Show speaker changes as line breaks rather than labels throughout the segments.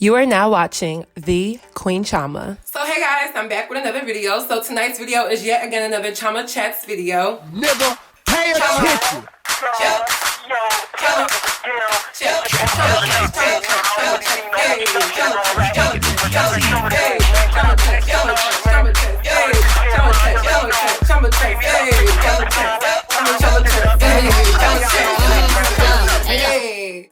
You are now watching the Queen Chioma.
So hey guys, I'm back with another video. So tonight's video is yet again another Chioma Chats video.
Nigga, pay attention.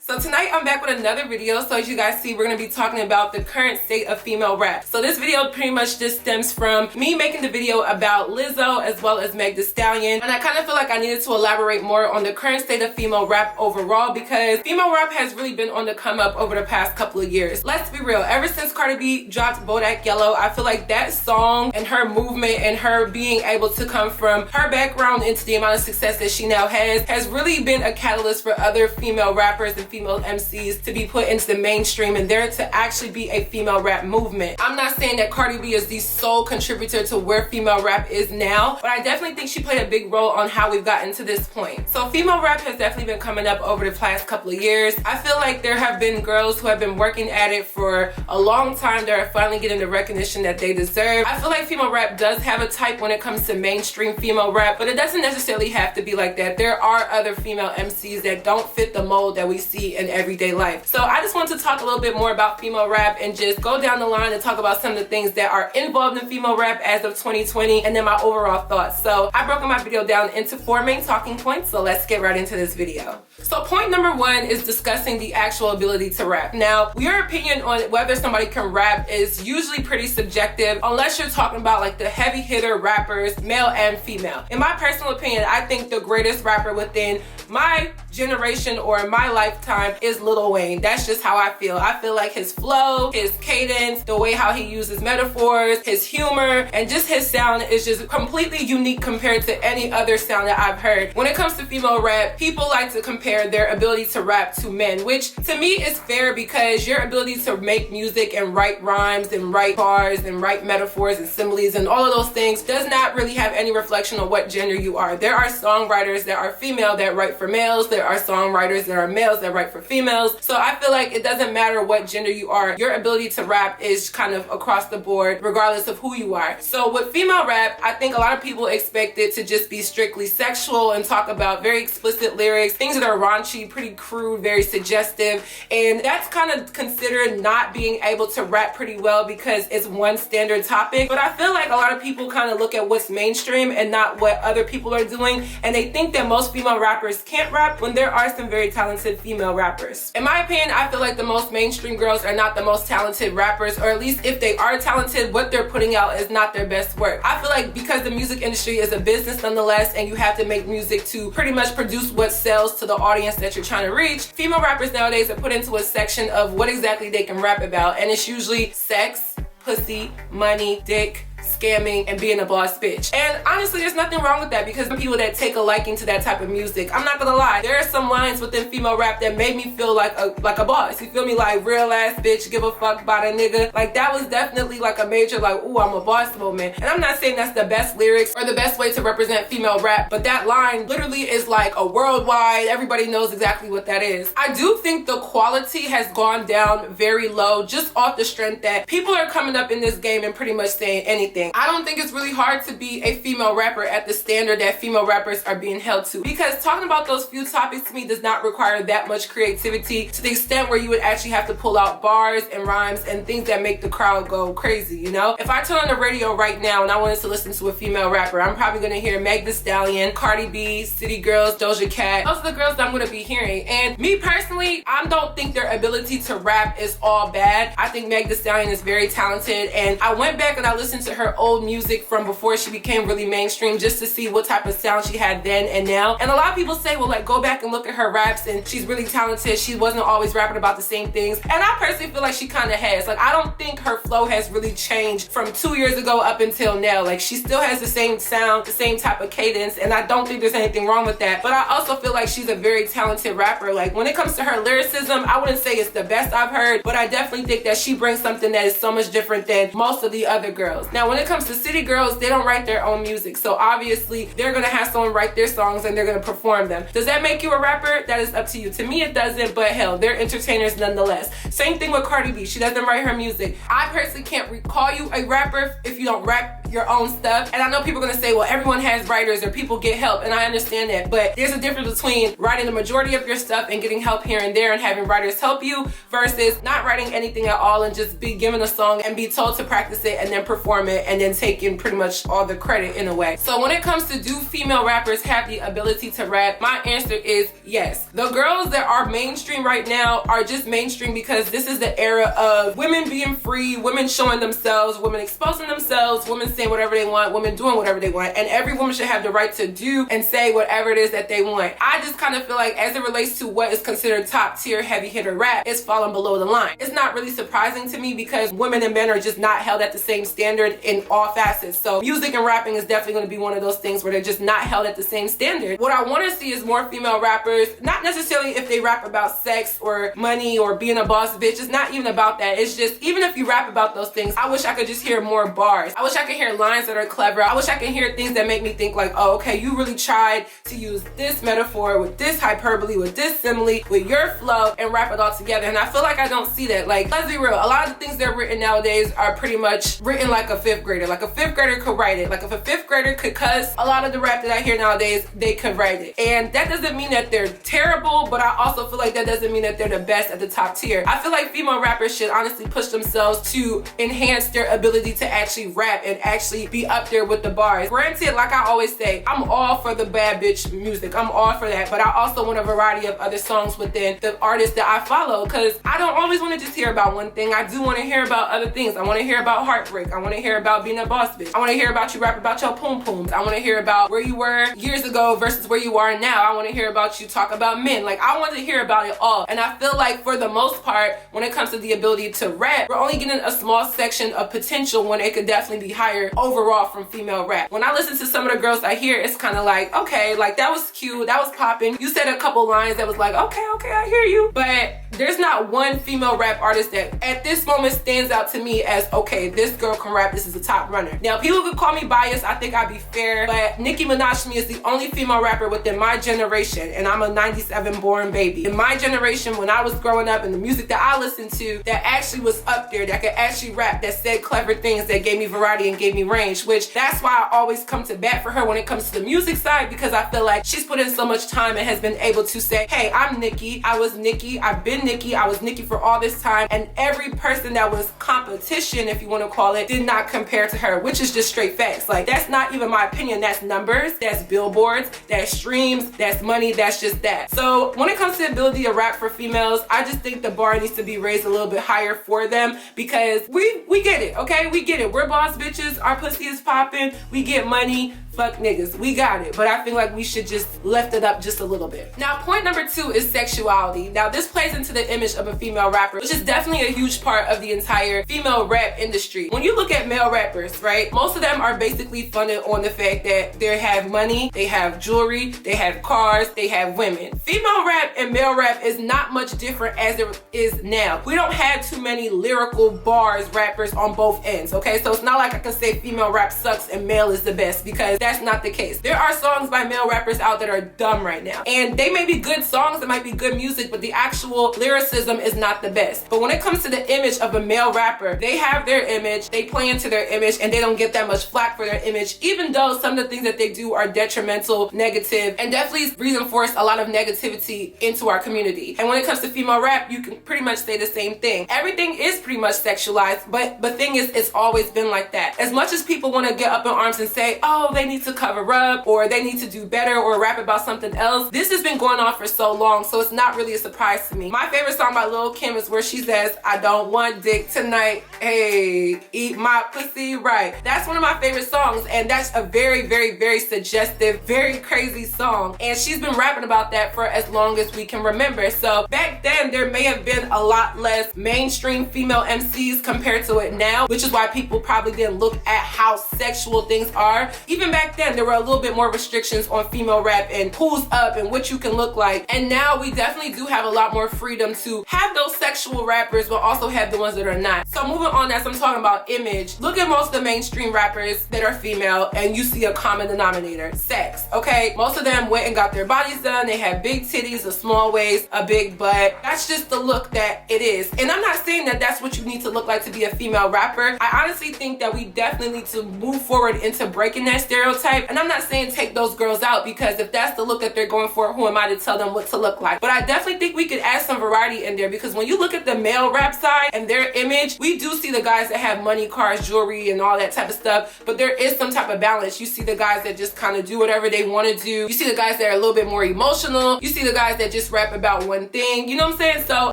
So tonight I'm back with another video. So as you guys see, we're going to be talking about the current state of female rap. So this video pretty much just stems from me making the video about Lizzo as well as Meg Thee Stallion. And I kind of feel like I needed to elaborate more on the current state of female rap overall because female rap has really been on the come up over the past couple of years. Let's be real, ever since Cardi B dropped Bodak Yellow, I feel like that song and her movement and her being able to come from her background into the amount of success that she now has really been a catalyst for other female rappers and female MCs to be put into the mainstream and there to actually be a female rap movement. I'm not saying that Cardi B is the sole contributor to where female rap is now, but I definitely think she played a big role on how we've gotten to this point. So female rap has definitely been coming up over the past couple of years. I feel like there have been girls who have been working at it for a long time that are finally getting the recognition that they deserve. I feel like female rap does have a type when it comes to mainstream female rap, but it doesn't necessarily have to be like that. There are other female MCs that don't fit the mold that we see in everyday life. So I just want to talk a little bit more about female rap and just go down the line and talk about some of the things that are involved in female rap as of 2020 and then my overall thoughts. So I broke my video down into 4 main talking points, so let's get right into this video. So point number 1 is discussing the actual ability to rap. Now, your opinion on whether somebody can rap is usually pretty subjective unless you're talking about like the heavy hitter rappers, male and female. In my personal opinion, I think the greatest rapper within my generation or my lifetime is Lil Wayne. That's just how I feel. I feel like his flow, his cadence, the way how he uses metaphors, his humor, and just his sound is just completely unique compared to any other sound that I've heard. When it comes to female rap, people like to compare their ability to rap to men, which to me is fair because your ability to make music and write rhymes and write bars and write metaphors and similes and all of those things does not really have any reflection on what gender you are. There are songwriters that are female that write for males. There are songwriters that are males that write for females. So I feel like it doesn't matter what gender you are. Your ability to rap is kind of across the board regardless of who you are. So with female rap, I think a lot of people expect it to just be strictly sexual and talk about very explicit lyrics, things that are raunchy, pretty crude, very suggestive, and that's kind of considered not being able to rap pretty well because it's one standard topic. But I feel like a lot of people kind of look at what's mainstream and not what other people are doing, and they think that most female rappers can't rap when there are some very talented female rappers. In my opinion, I feel like the most mainstream girls are not the most talented rappers, or at least if they are talented, what they're putting out is not their best work. I feel like because the music industry is a business nonetheless, and you have to make music to pretty much produce what sells to the audience that you're trying to reach, female rappers nowadays are put into a section of what exactly they can rap about, and it's usually sex, pussy, money, dick, scamming, and being a boss bitch. And honestly, there's nothing wrong with that because people that take a liking to that type of music, I'm not gonna lie, there are some lines within female rap that made me feel like a boss. You feel me? Like real ass bitch, give a fuck about a nigga. Like that was definitely like a major like, ooh, I'm a boss moment. And I'm not saying that's the best lyrics or the best way to represent female rap, but that line literally is like a worldwide, everybody knows exactly what that is. I do think the quality has gone down very low just off the strength that people are coming up in this game and pretty much saying anything. I don't think it's really hard to be a female rapper at the standard that female rappers are being held to, because talking about those few topics to me does not require that much creativity to the extent where you would actually have to pull out bars and rhymes and things that make the crowd go crazy, you know? If I turn on the radio right now and I wanted to listen to a female rapper, I'm probably gonna hear Meg Thee Stallion, Cardi B, City Girls, Doja Cat. Those are the girls that I'm gonna be hearing. And me personally, I don't think their ability to rap is all bad. I think Meg Thee Stallion is very talented, and I went back and I listened to her old music from before she became really mainstream just to see what type of sound she had then and now. And a lot of people say, well, like go back and look at her raps and she's really talented. She wasn't always rapping about the same things. And I personally feel like she kind of has. Like I don't think her flow has really changed from 2 years ago up until now. Like she still has the same sound, the same type of cadence, and I don't think there's anything wrong with that. But I also feel like she's a very talented rapper. Like when it comes to her lyricism, I wouldn't say it's the best I've heard, but I definitely think that she brings something that is so much different than most of the other girls. Now when it comes to city girls, they don't write their own music. So obviously they're gonna have someone write their songs and they're gonna perform them. Does that make you a rapper? That is up to you. To me, it doesn't, but hell, they're entertainers nonetheless. Same thing with Cardi B. She doesn't write her music. I personally can't call you a rapper if you don't rap your own stuff. And I know people are gonna say, well, everyone has writers or people get help, and I understand that, but there's a difference between writing the majority of your stuff and getting help here and there and having writers help you versus not writing anything at all and just be given a song and be told to practice it and then perform it and then taking pretty much all the credit in a way. So when it comes to do female rappers have the ability to rap, my answer is yes. The girls that are mainstream right now are just mainstream because this is the era of women being free, women showing themselves, women exposing themselves, women saying whatever they want, women doing whatever they want, and every woman should have the right to do and say whatever it is that they want. I just kind of feel like as it relates to what is considered top tier heavy hitter rap, it's falling below the line. It's not really surprising to me because women and men are just not held at the same standard in all facets. So music and rapping is definitely going to be one of those things where they're just not held at the same standard. What I want to see is more female rappers, not necessarily if they rap about sex or money or being a boss bitch. It's not even about that. It's just, even if you rap about those things, I wish I could just hear more bars. I wish I could hear lines that are clever. I wish I could hear things that make me think like, oh, okay, you really tried to use this metaphor with this hyperbole, with this simile, with your flow, and wrap it all together. And I feel like I don't see that. Like, let's be real, a lot of the things that are written nowadays are pretty much written like a fifth grader. Like a fifth grader could write it. Like if a fifth grader could cuss, a lot of the rap that I hear nowadays, they could write it. And that doesn't mean that they're terrible, but I also feel like that doesn't mean that they're the best at the top tier. I feel like female rappers should honestly push themselves to enhance their ability to actually rap and actually be up there with the bars. Granted, like I always say, I'm all for the bad bitch music. I'm all for that, but I also want a variety of other songs within the artists that I follow, because I don't always want to just hear about one thing. I do want to hear about other things. I want to hear about heartbreak. I want to hear about being a boss bitch. I want to hear about you rap about your poom pooms. I want to hear about where you were years ago versus where you are now. I want to hear about you talk about men. Like, I want to hear about it all. And I feel like for the most part, when it comes to the ability to rap, we're only getting a small section of potential when it could definitely be higher overall from female rap. When I listen to some of the girls I hear, it's kind of like, okay, like that was cute, that was popping. You said a couple lines that was like, okay, I hear you. But there's not one female rap artist that at this moment stands out to me as, okay, this girl can rap, this is a top runner. Now, people could call me biased, I think I'd be fair, but Nicki Minaj to me is the only female rapper within my generation, and I'm a 97 born baby. In my generation, when I was growing up, and the music that I listened to that actually was up there, that could actually rap, that said clever things, that gave me variety and gave me range, which that's why I always come to bat for her when it comes to the music side, because I feel like she's put in so much time and has been able to say, hey, I'm Nicki, I was Nicki, I've been Nicki, I was Nicki for all this time, and every person that was competition, if you want to call it, did not compare to her, which is just straight facts. Like, that's not even my opinion, that's numbers, that's billboards, that's streams, that's money, that's just that. So when it comes to the ability to rap for females, I just think the bar needs to be raised a little bit higher for them, because we get it, okay? We get it. We're boss bitches, our pussy is popping, we get money, fuck niggas, we got it. But I feel like we should just lift it up just a little bit. Now, point number 2 is sexuality. Now, this plays into the image of a female rapper, which is definitely a huge part of the entire female rap industry. When you look at male rappers, right, most of them are basically funded on the fact that they have money, they have jewelry, they have cars, they have women. Female rap and male rap is not much different as it is now. We don't have too many lyrical bars rappers on both ends, okay? So it's not like I can say female rap sucks and male is the best, because that's not the case. There are songs by male rappers out that are dumb right now, and they may be good songs, it might be good music, but the actual lyricism is not the best. But when it comes to the image of a male rapper, they have their image, they play into their image, and they don't get that much flack for their image, even though some of the things that they do are detrimental, negative, and definitely reinforce a lot of negativity into our community. And when it comes to female rap, you can pretty much say the same thing. Everything is pretty much sexualized, but the thing is, it's always been like that. As much as people want to get up in arms and say, oh, they need to cover up, or they need to do better, or rap about something else, this has been going on for so long, so it's not really a surprise to me. My favorite song by Lil' Kim is where she says, I don't want dick tonight, hey, eat my pussy right. That's one of my favorite songs, and that's a very, very, very suggestive, very crazy song, and she's been rapping about that for as long as we can remember. So back then, there may have been a lot less mainstream female MCs compared to it now, which is why people probably didn't look at how sexual things are. Even back back then there were a little bit more restrictions on female rap and who's up and what you can look like. And now we definitely do have a lot more freedom to have those sexual rappers, but also have the ones that are not. So moving on, as I'm talking about image, look at most of the mainstream rappers that are female and you see a common denominator: sex. Okay, most of them went and got their bodies done. They have big titties, a small waist, a big butt. That's just the look that it is. And I'm not saying that that's what you need to look like to be a female rapper. I honestly think that we definitely need to move forward into breaking that stereotype. And I'm not saying take those girls out, because if that's the look that they're going for, who am I to tell them what to look like? But I definitely think we could add some variety in there, because when you look at the male rap side and their image, we do see the guys that have money, cars, jewelry, and all that type of stuff, but there is some type of balance. You see the guys that just kind of do whatever they want to do. You see the guys that are a little bit more emotional. You see the guys that just rap about one thing. You know what I'm saying? So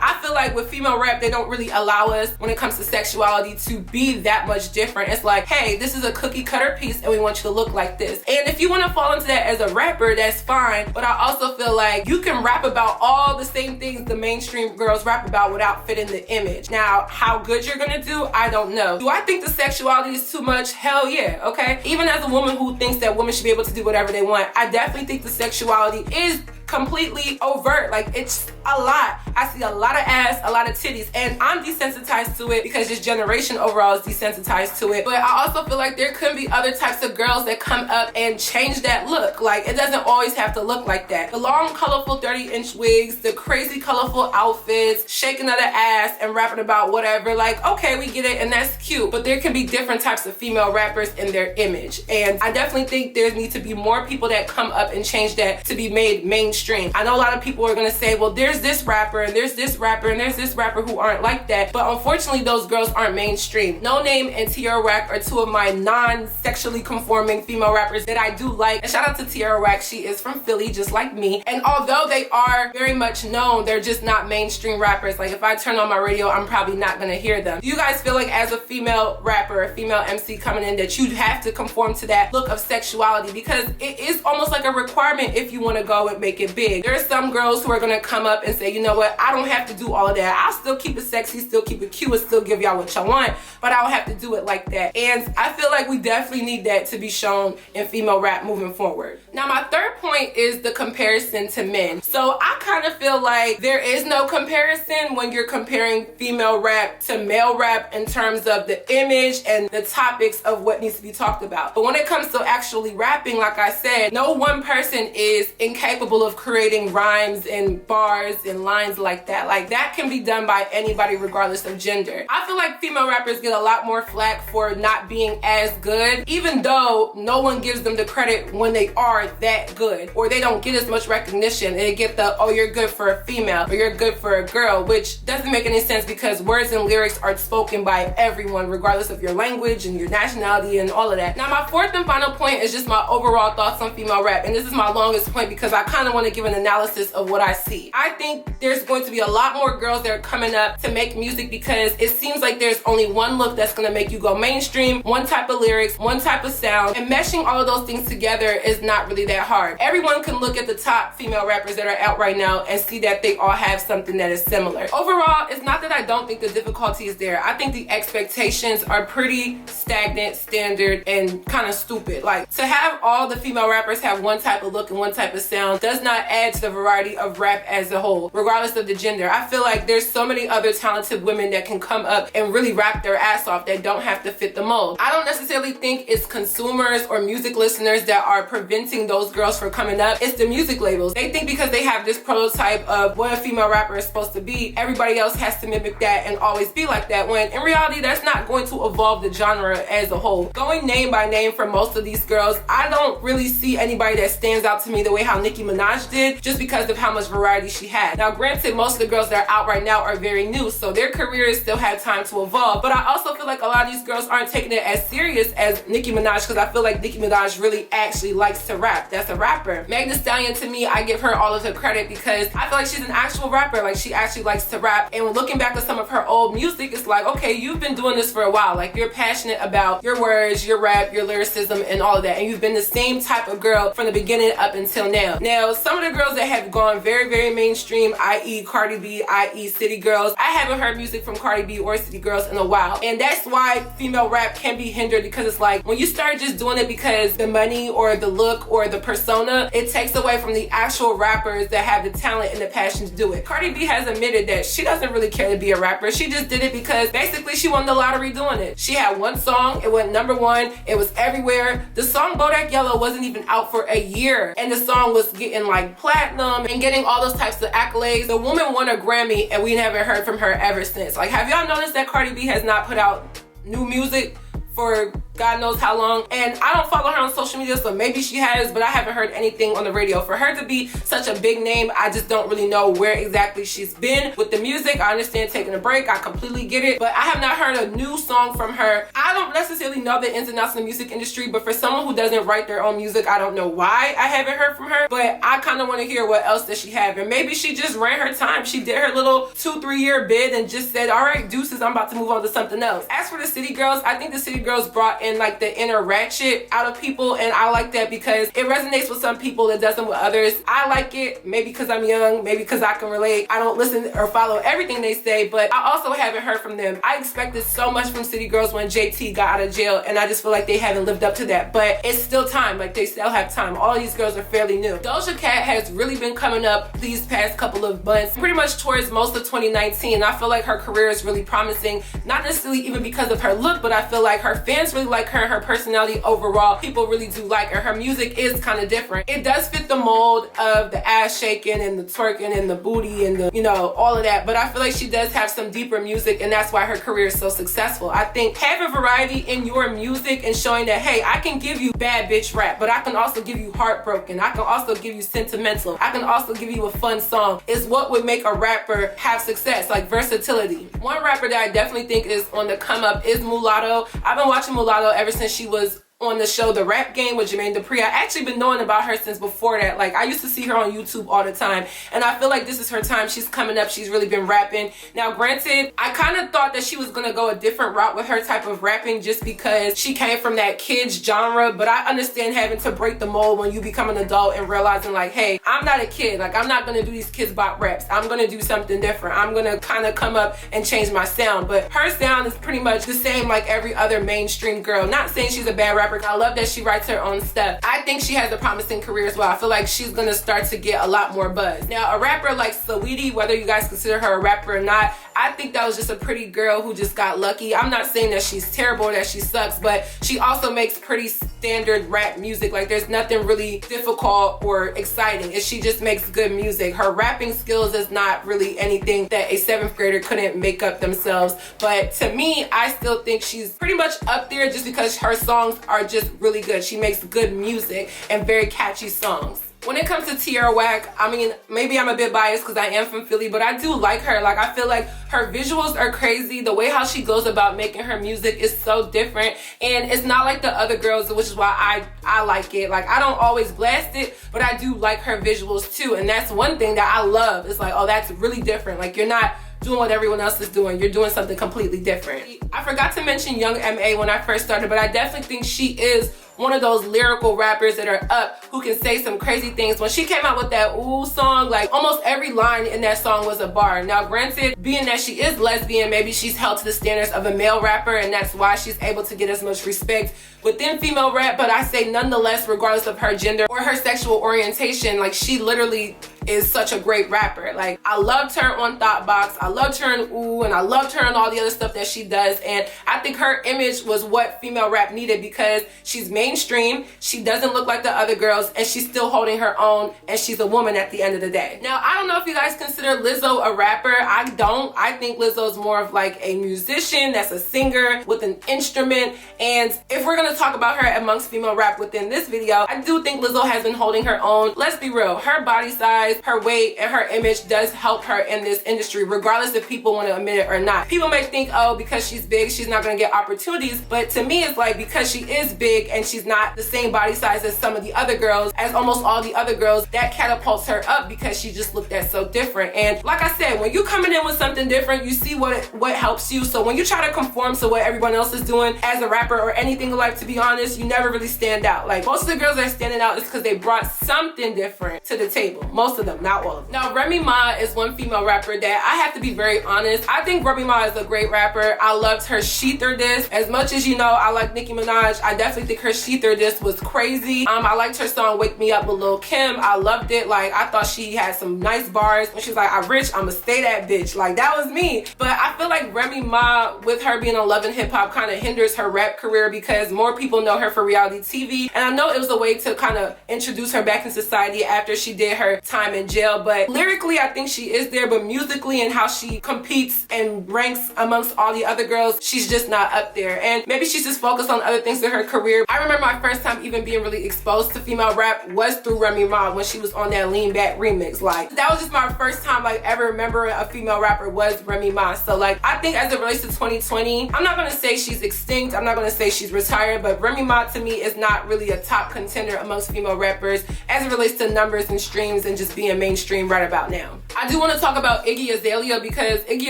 I feel like with female rap, they don't really allow us, when it comes to sexuality, to be that much different. It's like, hey, this is a cookie cutter piece and we want you to look like this. And if you want to fall into that as a rapper, that's fine. But I also feel like you can rap about all the same things the mainstream girls rap about without fitting the image. Now, how good you're gonna do, I don't know. Do I think the sexuality is too much? Hell yeah, okay? Even as a woman who thinks that women should be able to do whatever they want, I definitely think the sexuality is completely overt. Like, it's a lot. I see a lot of ass, a lot of titties, and I'm desensitized to it because this generation overall is desensitized to it. But I also feel like there could be other types of girls that come up and change that look. Like, it doesn't always have to look like that. The long, colorful 30-inch wigs, the crazy, colorful outfits, shaking of the ass and rapping about whatever. Like, okay, we get it, and that's cute. But there can be different types of female rappers in their image. And I definitely think there needs to be more people that come up and change that to be made mainstream. I know a lot of people are gonna say, well, there's this rapper and there's this rapper and there's this rapper who aren't like that. But unfortunately, those girls aren't mainstream. No Name and Tierra Whack are two of my non-sexually conforming female rappers that I do like. And shout out to Tierra Whack. She is from Philly, just like me. And although they are very much known, they're just not mainstream rappers. Like, if I turn on my radio, I'm probably not gonna hear them. Do you guys feel like as a female rapper, a female MC coming in, that you have to conform to that look of sexuality? Because it is almost like a requirement if you wanna go and make it big. There are some girls who are gonna come up and say, you know what, I don't have to do all of that. I'll still keep it sexy, still keep it cute, and still give y'all what y'all want, but I don't have to do it like that. And I feel like we definitely need that to be shown in female rap moving forward. Now, my third point is the comparison to men. So I kind of feel like there is no comparison when you're comparing female rap to male rap in terms of the image and the topics of what needs to be talked about. But when it comes to actually rapping, like I said, no one person is incapable of creating rhymes and bars and lines like that. Like, that can be done by anybody regardless of gender. I feel like female rappers get a lot more flack for not being as good, even though no one gives them the credit when they are that good, or they don't get as much recognition. They get the, oh, you're good for a female, or you're good for a girl, which doesn't make any sense, because words and lyrics are spoken by everyone regardless of your language and your nationality and all of that. Now, my fourth and final point is just my overall thoughts on female rap, and this is my longest point because I kind of want to give an analysis of what I see. I think there's going to be a lot more girls that are coming up to make music, because it seems like there's only one look that's going to make you go mainstream, one type of lyrics, one type of sound, and meshing all of those things together is not really that hard. Everyone can look at the top female rappers that are out right now and see that they all have something that is similar. Overall, it's not that I don't think the difficulty is there. I think the expectations are pretty stagnant, standard, and kind of stupid. Like, to have all the female rappers have one type of look and one type of sound does not add to the variety of rap as a whole, regardless of the gender. I feel like there's so many other talented women that can come up and really rap their ass off that don't have to fit the mold. I don't necessarily think it's consumers or music listeners that are preventing those girls from coming up. It's the music labels. They think because they have this prototype of what a female rapper is supposed to be, everybody else has to mimic that and always be like that, when in reality that's not going to evolve the genre as a whole. Going name by name for most of these girls, I don't really see anybody that stands out to me the way how Nicki Minaj did, just because of how much variety she had. Now, granted, most of the girls that are out right now are very new, so their careers still have time to evolve, but I also feel like a lot of these girls aren't taking it as serious as Nicki Minaj, because I feel like Nicki Minaj really actually likes to rap. That's a rapper. Meg Thee Stallion, to me, I give her all of her credit because I feel like she's an actual rapper. Like, she actually likes to rap, and when looking back at some of her old music, it's like, okay, you've been doing this for a while. Like, you're passionate about your words, your rap, your lyricism, and all of that, and you've been the same type of girl from the beginning up until now. Now, some of the girls that have gone very, very mainstream, i.e. Cardi B, i.e. City Girls, I haven't heard music from Cardi B or City Girls in a while, And that's why female rap can be hindered, because it's like when you start just doing it because the money or the look or the persona, it takes away from the actual rappers that have the talent and the passion to do it. Cardi B has admitted that she doesn't really care to be a rapper. She just did it because basically she won the lottery doing it. She had one song, it went #1, it was everywhere. The song Bodak Yellow wasn't even out for a year, and the song was getting like platinum and getting all those types of accolades. The woman won a Grammy and we haven't heard from her ever since. Like, have y'all noticed that Cardi B has not put out new music for God knows how long? And I don't follow her on social media, so maybe she has, but I haven't heard anything on the radio. For her to be such a big name, I just don't really know where exactly she's been with the music. I understand taking a break, I completely get it, but I have not heard a new song from her. I don't necessarily know the ins and outs of the music industry, but for someone who doesn't write their own music, I don't know why I haven't heard from her, but I kind of want to hear what else does she have. And maybe she just ran her time. She did her little 2-3 year bid and just said, all right, deuces, I'm about to move on to something else. As for the City Girls, I think the City Girls brought in like the inner ratchet out of people, and I like that because it resonates with some people, it doesn't with others. I like it, maybe because I'm young, maybe because I can relate. I don't listen or follow everything they say, but I also haven't heard from them. I expected so much from City Girls when JT got out of jail, and I just feel like they haven't lived up to that, but it's still time. Like, they still have time. All these girls are fairly new. Doja Cat has really been coming up these past couple of months, pretty much towards most of 2019. I feel like her career is really promising, not necessarily even because of her look, but I feel like her fans really like her and her personality overall. People really do like her. Her music is kind of different. It does fit the mold of the ass shaking and the twerking and the booty and the, you know, all of that, but I feel like she does have some deeper music, and that's why her career is so successful. I think having variety in your music and showing that, hey, I can give you bad bitch rap, but I can also give you heartbroken, I can also give you sentimental, I can also give you a fun song, is what would make a rapper have success. Like, versatility. One rapper that I definitely think is on the come up is Mulatto. I've been watching Mulatto ever since she was on the show The Rap Game with Jermaine Dupri. I actually been knowing about her since before that. Like, I used to see her on YouTube all the time, and I feel like this is her time. She's coming up. She's really been rapping. Now, granted, I kind of thought that she was gonna go a different route with her type of rapping just because she came from that kids genre, but I understand having to break the mold when you become an adult and realizing like, hey, I'm not a kid. Like, I'm not gonna do these kids bop raps. I'm gonna do something different. I'm gonna kind of come up and change my sound, but her sound is pretty much the same like every other mainstream girl. Not saying she's a bad rapper. I love that she writes her own stuff. I think she has a promising career as well. I feel like she's gonna start to get a lot more buzz. Now, a rapper like Sweetie, whether you guys consider her a rapper or not, I think that was just a pretty girl who just got lucky. I'm not saying that she's terrible or that she sucks, but she also makes pretty standard rap music. Like, there's nothing really difficult or exciting. She just makes good music. Her rapping skills is not really anything that a 7th grader couldn't make up themselves. But to me, I still think she's pretty much up there just because her songs are just really good. She makes good music and very catchy songs. When it comes to Tierra Whack, I mean, maybe I'm a bit biased because I am from Philly, but I do like her. Like, I feel like her visuals are crazy. The way how she goes about making her music is so different, and it's not like the other girls, which is why I like it. Like, I don't always blast it, but I do like her visuals too, and that's one thing that I love. It's like, oh, that's really different. Like, you're not doing what everyone else is doing. You're doing something completely different. I forgot to mention Young M.A. when I first started, but I definitely think she is one of those lyrical rappers that are up, who can say some crazy things. When she came out with that Ooh song, like, almost every line in that song was a bar. Now, granted, being that she is lesbian, maybe she's held to the standards of a male rapper, and that's why she's able to get as much respect within female rap, but I say nonetheless, regardless of her gender or her sexual orientation, like, she literally is such a great rapper. Like, I loved her on Thought Box, I loved her in Ooh, and I loved her and all the other stuff that she does, and I think her image was what female rap needed because she's mainstream, she doesn't look like the other girls, and she's still holding her own, and she's a woman at the end of the day. Now, I don't know if you guys consider Lizzo a rapper. I don't. I think Lizzo's more of like a musician that's a singer with an instrument, and if we're gonna talk about her amongst female rap within this video, I do think Lizzo has been holding her own. Let's be real, her body size, her weight, and her image does help her in this industry, regardless if people want to admit it or not. People may think, oh, because she's big, she's not gonna get opportunities, but to me, it's like, because she is big and she's not the same body size as some of the other girls, as almost all the other girls, that catapults her up because she just looked at so different. And like I said, when you coming in with something different, you see what helps you. So when you try to conform to what everyone else is doing as a rapper or anything in life, to be honest, you never really stand out. Like, most of the girls that are standing out is because they brought something different to the table. Most of of them, not all of them. Now, Remy Ma is one female rapper that I have to be very honest. I think Remy Ma is a great rapper. I loved her Sheether disc. As much as you know, I like Nicki Minaj. I definitely think her Sheether disc was crazy. I liked her song Wake Me Up with Lil Kim. I loved it. Like, I thought she had some nice bars. When she's like, I'm rich, I'ma stay that bitch. Like, that was me. But I feel like Remy Ma, with her being on Love and Hip Hop, kind of hinders her rap career because more people know her for reality TV. And I know it was a way to kind of introduce her back in society after she did her time in jail. But lyrically, I think she is there. But musically and how she competes and ranks amongst all the other girls, she's just not up there. And maybe she's just focused on other things in her career. I remember my first time even being really exposed to female rap was through Remy Ma when she was on that Lean Back remix. Like, that was just my first time like ever remembering a female rapper was Remy Ma. So like, I think as it relates to 2020, I'm not gonna say she's extinct, I'm not gonna say she's retired, but Remy Ma to me is not really a top contender amongst female rappers as it relates to numbers and streams and just being mainstream right about now. I do want to talk about Iggy Azalea because Iggy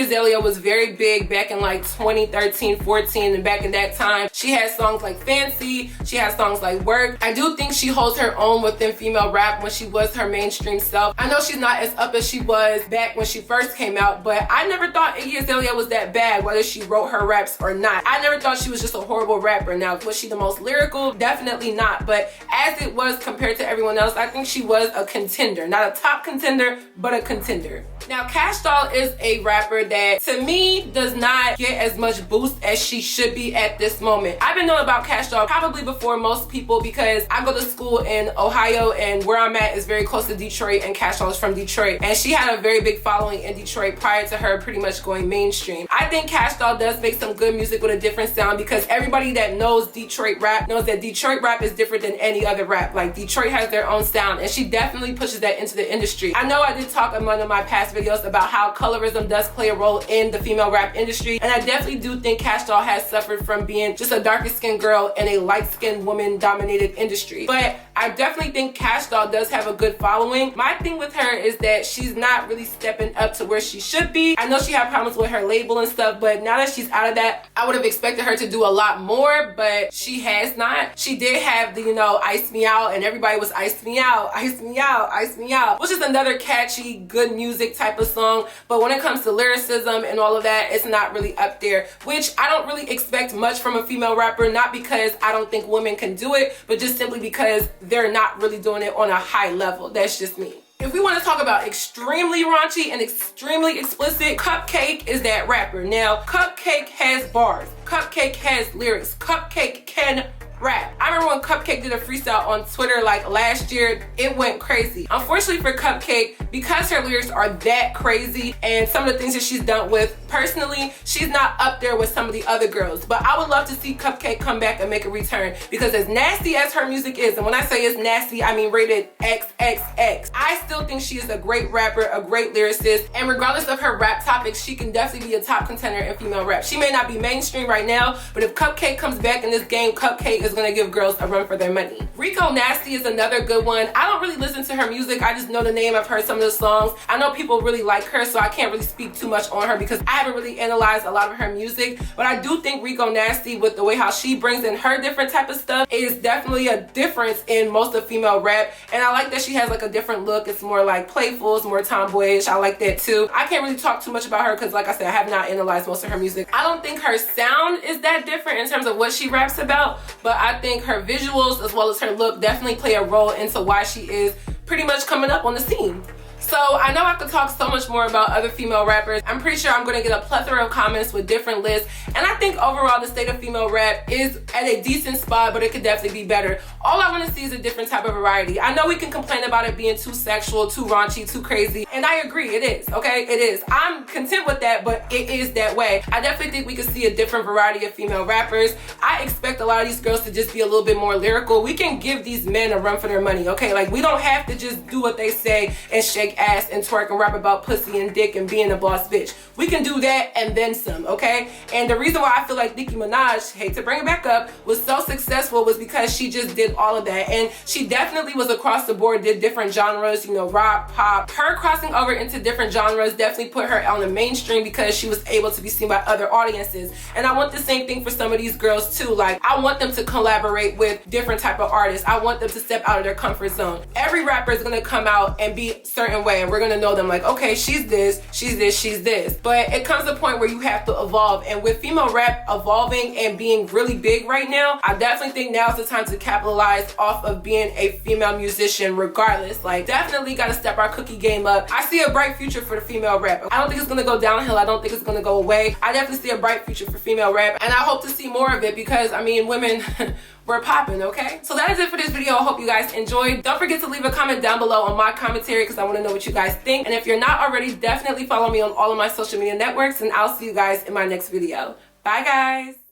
Azalea was very big back in like 2013, 14, and back in that time, she had songs like Fancy, she had songs like Work. I do think she holds her own within female rap when she was her mainstream self. I know she's not as up as she was back when she first came out, but I never thought Iggy Azalea was that bad, whether she wrote her raps or not. I never thought she was just a horrible rapper. Now, was she the most lyrical? Definitely not, but as it was compared to everyone else, I think she was a contender. Not a top contender, but a contender. Now, Cash Doll is a rapper that, to me, does not get as much boost as she should be at this moment. I've been knowing about Cash Doll probably before most people because I go to school in Ohio and where I'm at is very close to Detroit, and Cash Doll is from Detroit. And she had a very big following in Detroit prior to her pretty much going mainstream. I think Cash Doll does make some good music with a different sound because everybody that knows Detroit rap knows that Detroit rap is different than any other rap. Like, Detroit has their own sound and she definitely pushes that into the industry. I know I did talk in one of my past videos about how colorism does play a role in the female rap industry, and I definitely do think Cash Doll has suffered from being just a darker skinned girl in a light skinned woman dominated industry. But I definitely think Cash Doll does have a good following. My thing with her is that she's not really stepping up to where she should be. I know she had problems with her label and stuff, but now that she's out of that, I would have expected her to do a lot more, but she has not. She did have the, you know, Ice Me Out, and everybody was Ice Me Out, Ice Me Out, Ice Me Out, which is another catchy, good music type of song. But when it comes to lyricism and all of that, it's not really up there, which I don't really expect much from a female rapper, not because I don't think women can do it, but just simply because they're not really doing it on a high level. That's just me. If we want to talk about extremely raunchy and extremely explicit, Cupcake is that rapper. Now, Cupcake has bars. Cupcake has lyrics. Cupcake can rap. I remember when Cupcake did a freestyle on Twitter like last year, it went crazy. Unfortunately for Cupcake, because her lyrics are that crazy and some of the things that she's done with, personally, she's not up there with some of the other girls. But I would love to see Cupcake come back and make a return because as nasty as her music is, and when I say it's nasty, I mean rated XXX, I still think she is a great rapper, a great lyricist, and regardless of her rap topics, she can definitely be a top contender in female rap. She may not be mainstream right now, but if Cupcake comes back in this game, Cupcake is gonna give girls a run for their money. Rico Nasty is another good one. I don't really listen to her music. I just know the name. I've heard some of the songs. I know people really like her, so I can't really speak too much on her because I haven't really analyzed a lot of her music. But I do think Rico Nasty, with the way how she brings in her different type of stuff, is definitely a difference in most of female rap. And I like that she has like a different look. It's more like playful, it's more tomboyish. I like that too. I can't really talk too much about her because, like I said, I have not analyzed most of her music. I don't think her sound is that different in terms of what she raps about, but I think her visuals as well as her look definitely play a role into why she is pretty much coming up on the scene. So I know I could talk so much more about other female rappers. I'm pretty sure I'm going to get a plethora of comments with different lists. And I think overall the state of female rap is at a decent spot, but it could definitely be better. All I want to see is a different type of variety. I know we can complain about it being too sexual, too raunchy, too crazy. And I agree, it is, okay? It is. I'm content with that, but it is that way. I definitely think we could see a different variety of female rappers. I expect a lot of these girls to just be a little bit more lyrical. We can give these men a run for their money, okay? Like, we don't have to just do what they say and shake ass and twerk and rap about pussy and dick and being a boss bitch. We can do that and then some, okay? And the reason why I feel like Nicki Minaj, hate to bring it back up, was so successful was because she just did all of that. And she definitely was across the board, did different genres, you know, rock, pop. Her crossing over into different genres definitely put her on the mainstream because she was able to be seen by other audiences. And I want the same thing for some of these girls too. Like, I want them to collaborate with different type of artists. I want them to step out of their comfort zone. Every rapper is gonna come out and be certain way, and we're gonna know them like, okay, she's this, she's this, she's this. But it comes to a point where you have to evolve, and with female rap evolving and being really big right now, I definitely think now's the time to capitalize off of being a female musician regardless. Like, definitely gotta step our cookie game up. I see a bright future for the female rap. I don't think it's gonna go downhill. I don't think it's gonna go away. I definitely see a bright future for female rap, and I hope to see more of it because, I mean, women, we're popping, okay? So that is it for this video. I hope you guys enjoyed. Don't forget to leave a comment down below on my commentary because I want to know what you guys think. And if you're not already, definitely follow me on all of my social media networks, and I'll see you guys in my next video. Bye, guys.